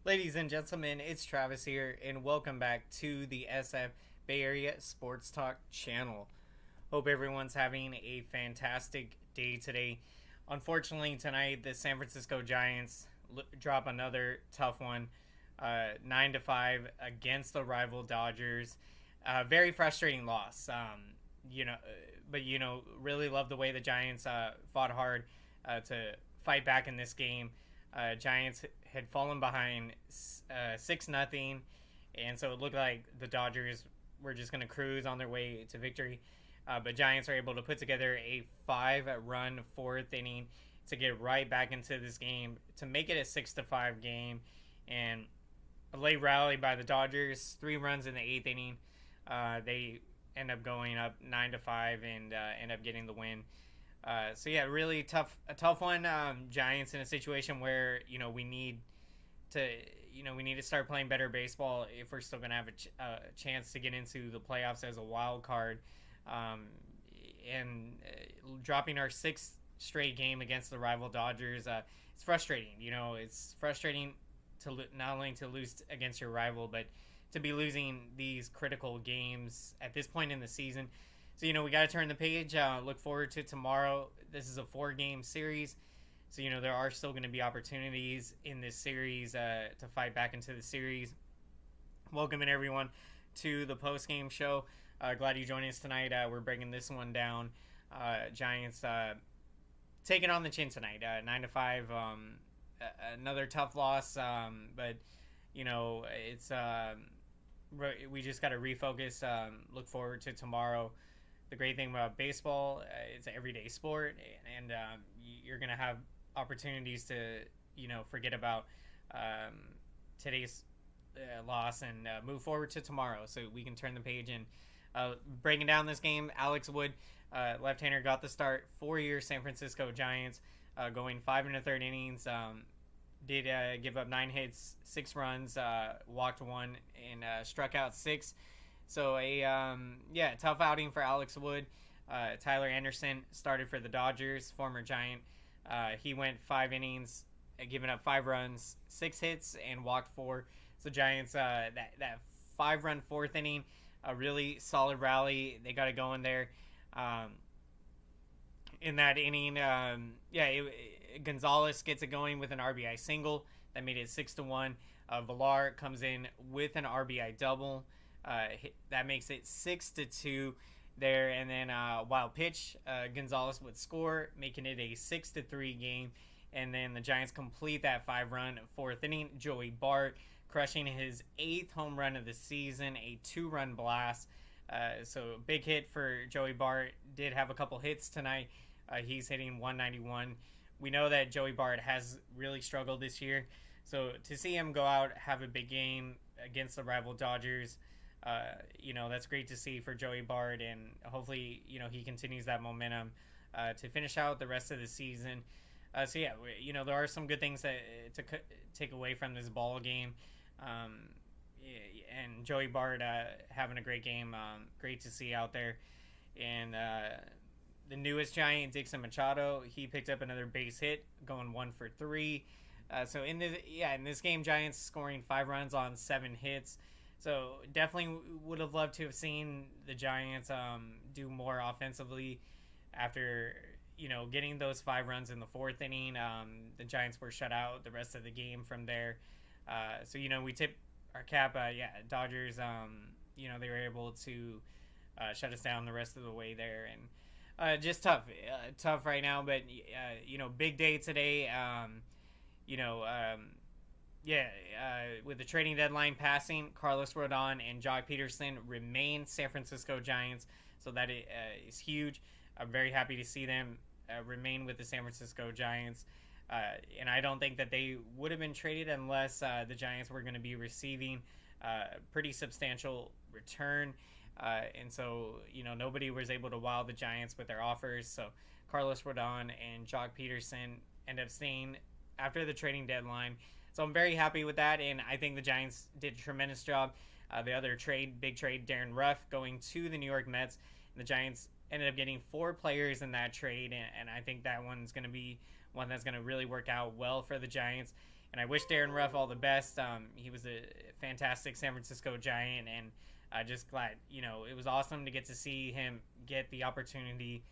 Ladies and gentlemen, it's Travis here, and welcome back to the SF Bay Area SportsTalk channel. Hope everyone's having a fantastic day today. Unfortunately, tonight the San Francisco Giants drop another tough one, 9-5 against the rival Dodgers. Very frustrating loss. But really love the way the Giants fought hard to fight back in this game. Giants had fallen behind 6-0, and so it looked like the Dodgers were just going to cruise on their way to victory. But Giants are able to put together a 5-run fourth inning to get right back into this game to make it a 6-5 game, and a late rally by the Dodgers, 3 runs in the 8th inning. They end up going up 9-5 and end up getting the win. Really a tough one. Giants in a situation where we need to start playing better baseball if we're still going to have a chance to get into the playoffs as a wild card. Dropping our 6th straight game against the rival Dodgers, it's frustrating. It's frustrating to not only to lose against your rival, but to be losing these critical games at this point in the season. So, we got to turn the page. Look forward to tomorrow. This is a 4-game series. So, there are still going to be opportunities in this series to fight back into the series. Welcoming everyone to the Postgame show. Glad you joined us tonight. We're breaking this one down. Giants taking on the chin tonight. 9-5. Another tough loss. But, it's we just got to refocus. Look forward to tomorrow. The great thing about baseball, it's an everyday sport, and you're going to have opportunities to, forget about today's loss and move forward to tomorrow so we can turn the page. And breaking down this game, Alex Wood, left-hander, got the start for your San Francisco Giants, going 5 1/3 innings. Did give up 9 hits, 6 runs, walked 1, and struck out 6. So tough outing for Alex Wood. Tyler Anderson started for the Dodgers, former Giant. He went 5 innings, giving up 5 runs, 6 hits, and walked 4. So Giants, that 5-run 4th inning, a really solid rally. They got it going there. In that inning, Gonzalez gets it going with an RBI single that made it 6-1. Villar comes in with an RBI double. That makes it 6-2 there, and then wild pitch, Gonzalez would score, making it a 6-3 game, and then the Giants complete that 5-run 4th inning. Joey Bart crushing his 8th home run of the season, a 2-run blast. So big hit for Joey Bart. Did have a couple hits tonight. He's hitting 191. We know that Joey Bart has really struggled this year, so to see him go out, have a big game against the rival Dodgers, that's great to see for Joey Bart, and hopefully, he continues that momentum to finish out the rest of the season. There are some good things to take away from this ball game. And Joey Bart having a great game. Great to see out there. And the newest Giant, Dixon Machado, he picked up another base hit, going 1 for 3. So in this game, Giants scoring 5 runs on 7 hits. So definitely would have loved to have seen the Giants do more offensively after, getting those 5 runs in the 4th inning. The Giants were shut out the rest of the game from there. We tip our cap. Dodgers, they were able to shut us down the rest of the way there. And just tough right now. But, big day today. With the trading deadline passing, Carlos Rodon and Jock Peterson remain San Francisco Giants, so that is huge. I'm very happy to see them remain with the San Francisco Giants, and I don't think that they would have been traded unless the Giants were going to be receiving a pretty substantial return, and so nobody was able to wow the Giants with their offers. So Carlos Rodon and Jock Peterson end up staying after the trading deadline. So I'm very happy with that, and I think the Giants did a tremendous job. The other big trade, Darren Ruff going to the New York Mets. And the Giants ended up getting 4 players in that trade, and I think that one's going to be one that's going to really work out well for the Giants. and I wish Darren Ruff all the best. He was a fantastic San Francisco Giant, and just glad, it was awesome to get to see him get the opportunity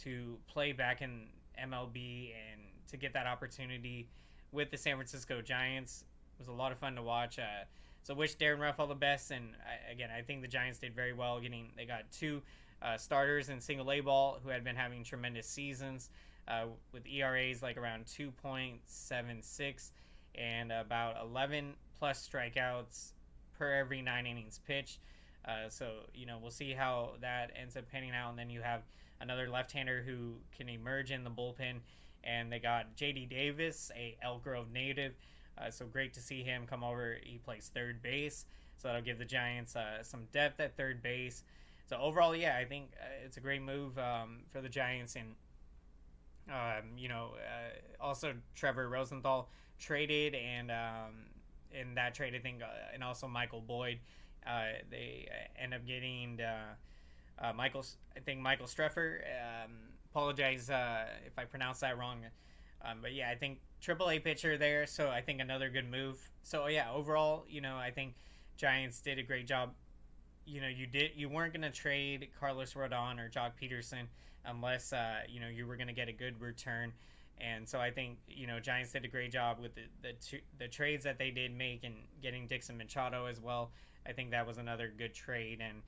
to play back in MLB and to get that opportunity with the San Francisco Giants. It was a lot of fun to watch. So wish Darren Ruff all the best, and I think the Giants did very well. They got two starters in single A ball who had been having tremendous seasons with ERAs like around 2.76 and about 11 plus strikeouts per every 9 innings pitched. So we'll see how that ends up panning out. And then you have another left-hander who can emerge in the bullpen, and they got J.D. Davis, a Elk Grove native. So great to see him come over. He plays third base, so that'll give the Giants some depth at third base. So overall, I think it's a great move for the Giants. And also Trevor Rosenthal traded, and in that trade, I think, and also Michael Boyd, they end up getting Michael Streffer. Apologize if I pronounce that wrong. But I think AAA pitcher there, so I think another good move. So overall, I think Giants did a great job. You weren't going to trade Carlos Rodon or Jock Peterson unless you were going to get a good return. And so I think Giants did a great job with the trades that they did make, and getting Dixon Machado as well. I think that was another good trade. And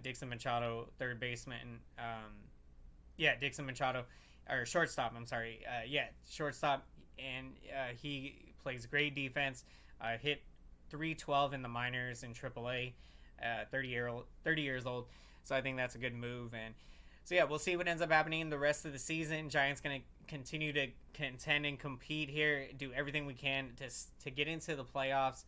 Dixon Machado, third baseman. Dixon Machado, or shortstop. I'm sorry. Shortstop, and he plays great defense. Hit .312 in the minors in AAA. 30 years old. So I think that's a good move. And so we'll see what ends up happening the rest of the season. Giants going to continue to contend and compete here, do everything we can to get into the playoffs.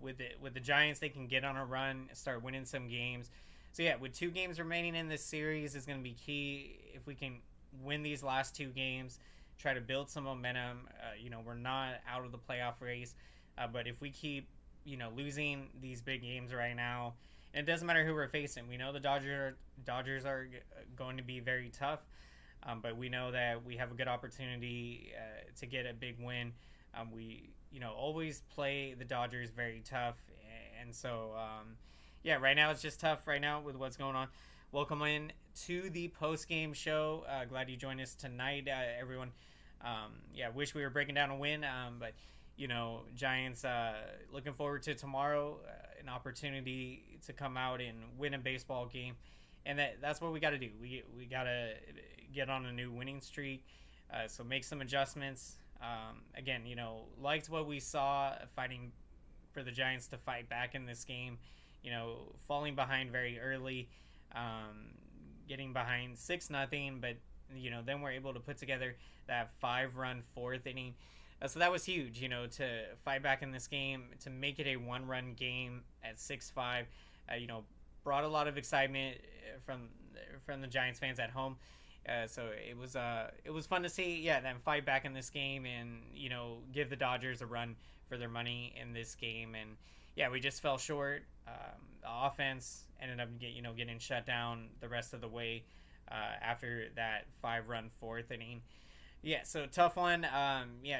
With the Giants, they can get on a run, start winning some games. So with 2 games remaining in this series, is going to be key. If we can win these last 2 games, try to build some momentum. We're not out of the playoff race, but if we keep losing these big games right now, and it doesn't matter who we're facing. We know the Dodgers are going to be very tough, but we know that we have a good opportunity to get a big win. We always play the Dodgers very tough, and so right now it's just tough right now with what's going on. Welcome in to the post-game show. Glad you joined us tonight, everyone. Wish we were breaking down a win, but Giants looking forward to tomorrow, an opportunity to come out and win a baseball game, and that's what we got to do. We got to get on a new winning streak, so make some adjustments. Again, liked what we saw fighting for the Giants to fight back in this game, falling behind very early, getting behind 6-0, but then we're able to put together that 5-run 4th inning. So that was huge, to fight back in this game, to make it a 1-run game at 6-5, brought a lot of excitement from the Giants fans at home. So it was fun to see, them fight back in this game and, give the Dodgers a run for their money in this game. And we just fell short. The offense ended up getting shut down the rest of the way after that 5-run 4th inning. So tough one.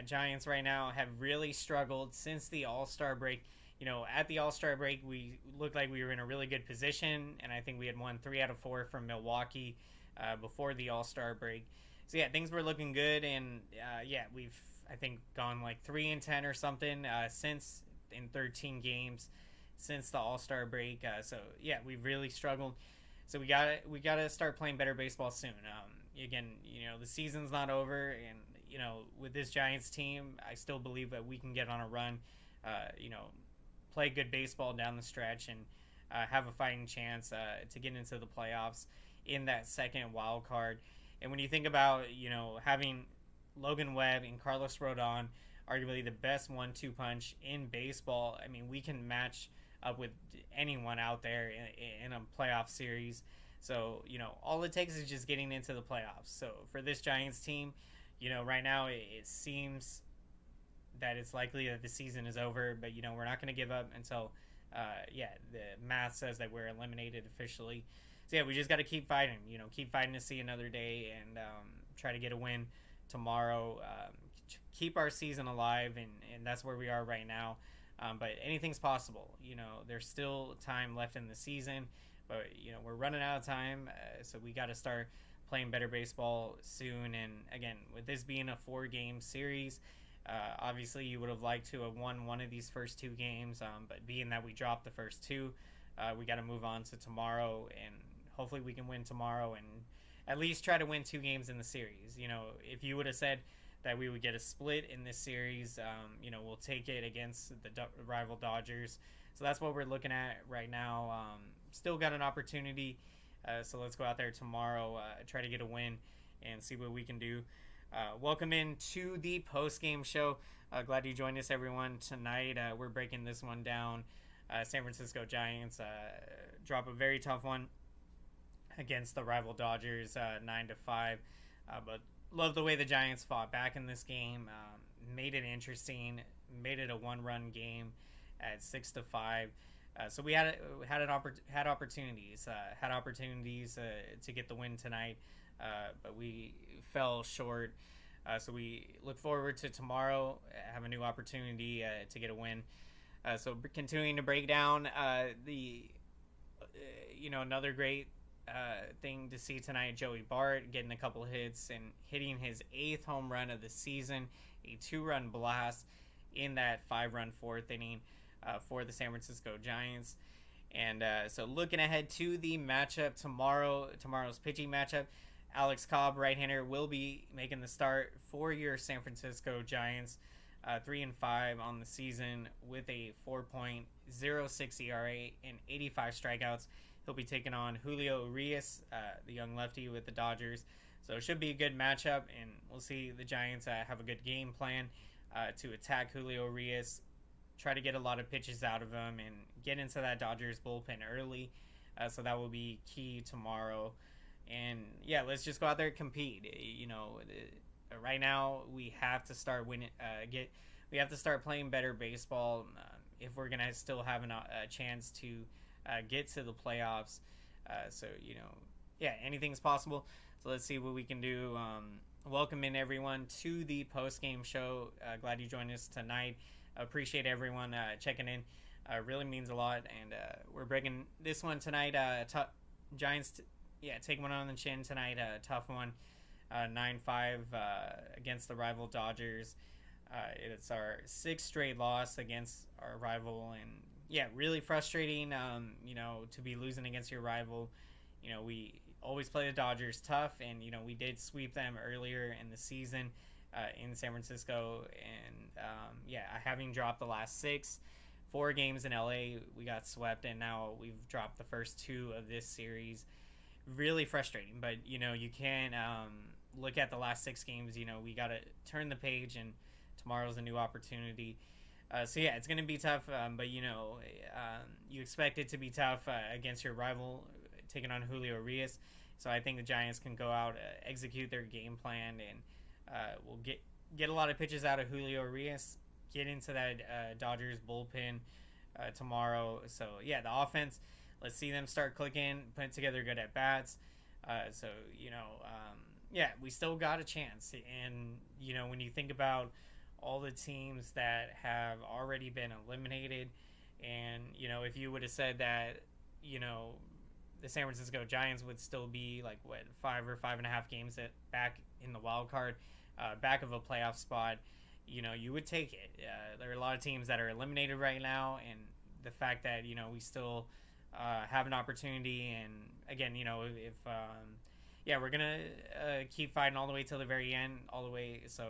Giants right now have really struggled since the All-Star break. At the All-Star break, we looked like we were in a really good position, and I think we had won 3 out of 4 from Milwaukee before the All-Star break. So things were looking good, and we've, I think, gone like 3-10 or something since, in 13 games since the All-Star break. We've really struggled. So we gotta start playing better baseball soon. Again, the season's not over, and with this Giants team, I still believe that we can get on a run. Play good baseball down the stretch, and have a fighting chance to get into the playoffs in that second wild card. And when you think about having Logan Webb and Carlos Rodon, arguably the best 1-2 punch in baseball, I mean, we can match up with anyone out there in a playoff series. So, all it takes is just getting into the playoffs. So for this Giants team, right now it seems that it's likely that the season is over, but, we're not going to give up until, the math says that we're eliminated officially. So we just got to keep fighting, keep fighting to see another day, and try to get a win tomorrow. keep our season alive, and that's where we are right now. But anything's possible. There's still time left in the season, but we're running out of time, so we got to start playing better baseball soon. And again, with this being a 4-game series, obviously you would have liked to have won one of these first 2 games, but being that we dropped the first 2, we got to move on to tomorrow, and hopefully we can win tomorrow and at least try to win 2 games in the series. If you would have said that we would get a split in this series, we'll take it against the rival Dodgers. So that's what we're looking at right now. Still got an opportunity, so let's go out there tomorrow, try to get a win, and see what we can do. Welcome in to the post-game show. Glad you joined us, everyone. Tonight, we're breaking this one down. San Francisco Giants drop a very tough one against the rival Dodgers, 9-5. But love the way the Giants fought back in this game. Made it interesting. Made it a 1-run game at 6-5. So we had opportunities. Had opportunities to get the win tonight, but we fell short. So we look forward to tomorrow. Have a new opportunity to get a win. So continuing to break down another great thing to see tonight, Joey Bart getting a couple hits and hitting his 8th home run of the season, a 2-run blast in that 5-run 4th inning for the San Francisco Giants. And so looking ahead to the matchup tomorrow's pitching matchup, Alex Cobb, right-hander, will be making the start for your San Francisco Giants. 3-5 on the season with a 4.06 ERA and 85 strikeouts. He'll be taking on Julio Urias, the young lefty with the Dodgers. So it should be a good matchup, and we'll see the Giants have a good game plan to attack Julio Urias, try to get a lot of pitches out of him, and get into that Dodgers bullpen early. So that will be key tomorrow. And yeah, let's just go out there and compete. Right now we have to start winning. We have to start playing better baseball if we're gonna still have a chance to get to the playoffs. Anything's possible. So let's see what we can do. Welcome in everyone to the post-game show. Glad you joined us tonight. Appreciate everyone checking in. Really means a lot. And we're breaking this one tonight. Giants, take one on the chin tonight. Tough one. 9-5 against the rival Dodgers. It's our 6th straight loss against our rival, and really frustrating. To be losing against your rival. We always play the Dodgers tough, and we did sweep them earlier in the season in San Francisco, and having dropped the last 4 games in LA, we got swept, and now we've dropped the first 2 of this series. Really frustrating, but you can't look at the last 6 games. We got to turn the page, and tomorrow's a new opportunity. It's going to be tough, but you expect it to be tough against your rival, taking on Julio Urias. So I think the Giants can go out, execute their game plan, and we'll get a lot of pitches out of Julio Urias, get into that Dodgers bullpen tomorrow. So the offense, let's see them start clicking, putting together good at bats. We still got a chance. And when you think about all the teams that have already been eliminated, and if you would have said that the San Francisco Giants would still be 5 or 5.5 games back in the wild card, back of a playoff spot, you would take it. There are a lot of teams that are eliminated right now, and the fact that we still have an opportunity, and again, if we're gonna keep fighting all the way till the very end, all the way. So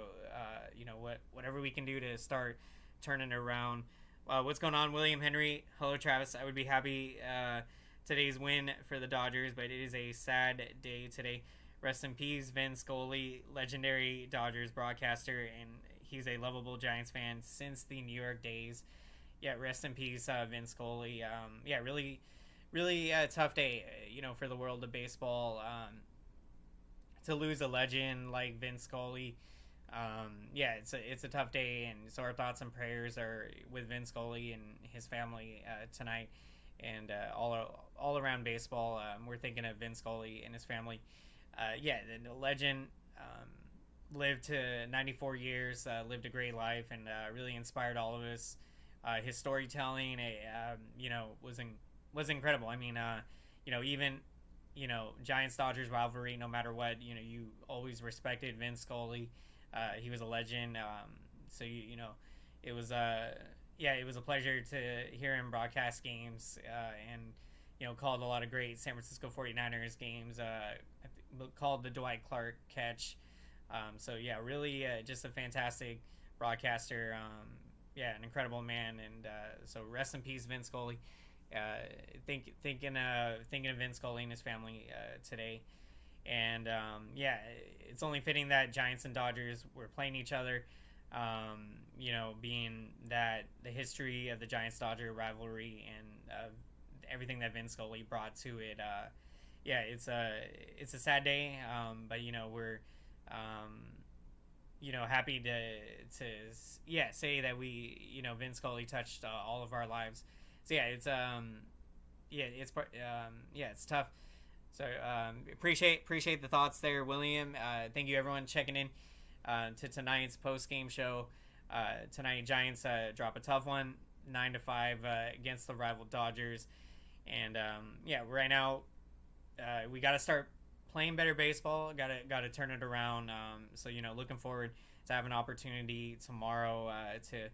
whatever we can do to start turning it around. What's going on, William Henry? Hello, Travis. I would be happy today's win for the Dodgers, but it is a sad day today. Rest in peace, Vin Scully, legendary Dodgers broadcaster, and he's a lovable Giants fan since the New York days. Rest in peace, Vin Scully. Really tough day, for the world of baseball. To lose a legend like Vin Scully, it's a tough day, and so our thoughts and prayers are with Vin Scully and his family tonight, and all around baseball. We're thinking of Vin Scully and his family. The legend. lived to 94 years, lived a great life, and really inspired all of us. His storytelling, was incredible. I mean, even Giants Dodgers rivalry. No matter what, you always respected Vince Scully. He was a legend. So it was it was a pleasure to hear him broadcast games and called a lot of great San Francisco 49ers games. Called the Dwight Clark catch. Really just a fantastic broadcaster. An incredible man, and so rest in peace, Vince Scully. Thinking of Vince Scully and his family today, and it's only fitting that Giants and Dodgers were playing each other. Being that the history of the Giants-Dodger rivalry and everything that Vince Scully brought to it. It's a sad day, but we're happy to say that we Vince Scully touched all of our lives. So it's tough. So appreciate the thoughts there, William. Thank you everyone checking in to tonight's post game show. Tonight Giants drop a tough one, 9-5 against the rival Dodgers, and right now we got to start playing better baseball. Got to turn it around. Looking forward to have an opportunity tomorrow to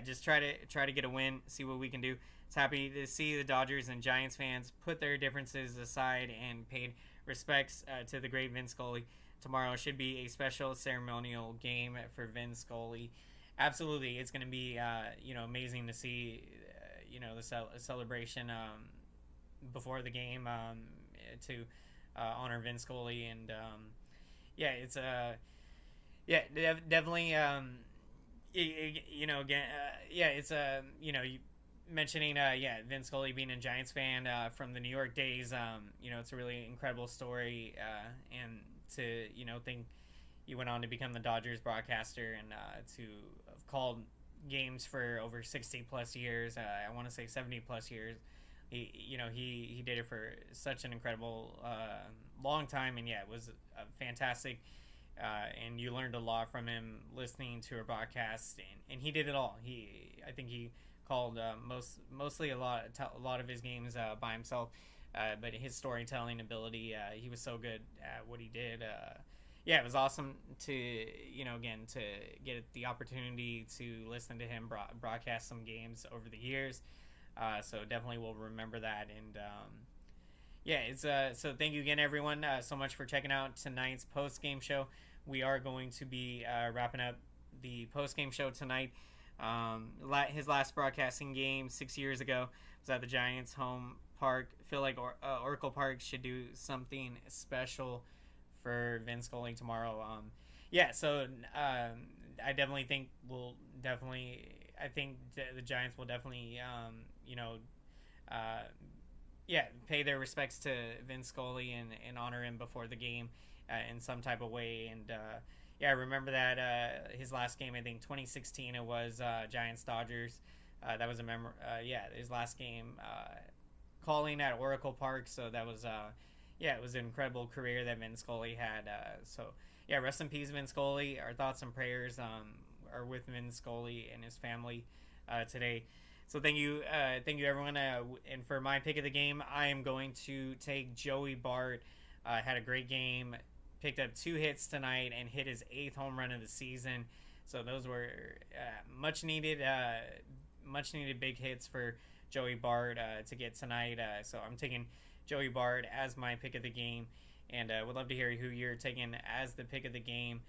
just try to get a win, see what we can do. It's happy to see the Dodgers and Giants fans put their differences aside and paid respects to the great Vince Scully. Tomorrow should be a special ceremonial game for Vince Scully. Absolutely, it's going to be amazing to see the celebration before the game to honor Vince Scully, and it's definitely mentioning Vince Scully being a Giants fan from the New York days. It's a really incredible story, and to think you went on to become the Dodgers broadcaster and to have called games for over 60 plus years. I want to say 70 plus years. He did it for such an incredible long time, and it was fantastic. And you learned a lot from him listening to a broadcast, and he did it all. I think he called mostly a lot of his games by himself, but his storytelling ability, he was so good at what he did. It was awesome to to get the opportunity to listen to him broadcast some games over the years. So definitely we'll remember that, and so thank you again everyone so much for checking out tonight's post game show. We are going to be wrapping up the post game show tonight. His last broadcasting game 6 years ago was at the Giants home park. Feel like Oracle Park should do something special for Vince Scully tomorrow. I definitely think I think the Giants will definitely pay their respects to Vince Scully and honor him before the game in some type of way. And I remember that his last game, I think 2016 it was, Giants Dodgers. That was his last game calling at Oracle Park. So that was it was an incredible career that Vince Scully had. Rest in peace, Vince Scully. Our thoughts and prayers are with Vince Scully and his family today. So thank you everyone. And for my pick of the game, I am going to take Joey Bart. Had a great game, picked up 2 hits tonight, and hit his 8th home run of the season. So those were much needed big hits for Joey Bart to get tonight. So I'm taking Joey Bart as my pick of the game, and would love to hear who you're taking as the pick of the game.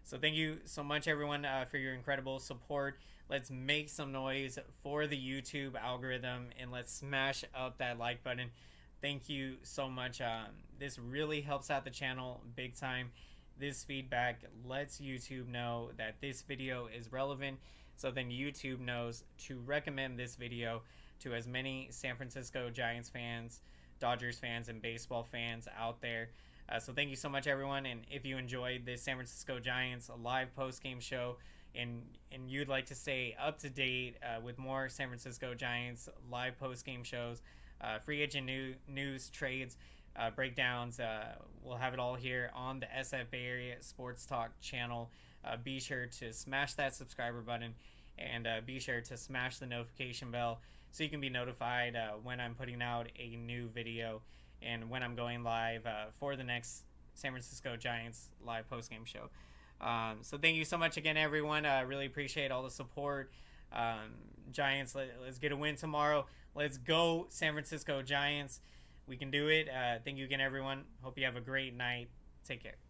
So thank you so much, everyone, for your incredible support. Let's make some noise for the YouTube algorithm, and let's smash up that like button. Thank you so much. This really helps out the channel big time. This feedback lets YouTube know that this video is relevant, so then YouTube knows to recommend this video to as many San Francisco Giants fans, Dodgers fans, and baseball fans out there. So thank you so much, everyone. And if you enjoyed this San Francisco Giants live post-game show, and you'd like to stay up to date with more San Francisco Giants live post-game shows, free agent news, trades, breakdowns. We'll have it all here on the SF Bay Area Sports Talk channel. Be sure to smash that subscriber button, and be sure to smash the notification bell so you can be notified when I'm putting out a new video and when I'm going live for the next San Francisco Giants live postgame show. So thank you so much again, everyone. I really appreciate all the support. Giants, let's get a win tomorrow. Let's go, San Francisco Giants. We can do it. Thank you again, everyone. Hope you have a great night. Take care.